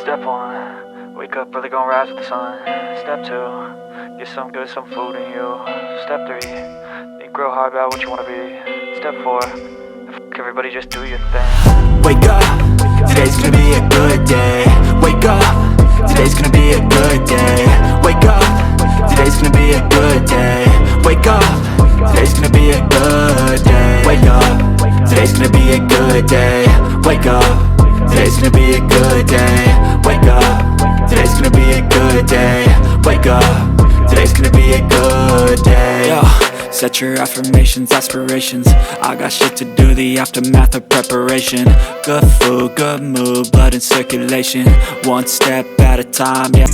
Step 1, wake up early, gonna rise with the sun. Step 2, get some good, some food in you. Step 3, think real hard about what you wanna be. Step 4, everybody just do your thing. Wake up, today's gonna be a good day. Wake up, today's gonna be a good day. Wake up, today's gonna be a good day. Wake up, today's gonna be a good day. Wake up, today's gonna be a good day. Wake up, today's gonna be a good day. Wake up, today's gonna be a good day. Wake up, today's gonna be a good day. Yo, set your affirmations, aspirations. I got shit to do, the aftermath of preparation. Good food, good mood, blood in circulation. One step at a time, yeah.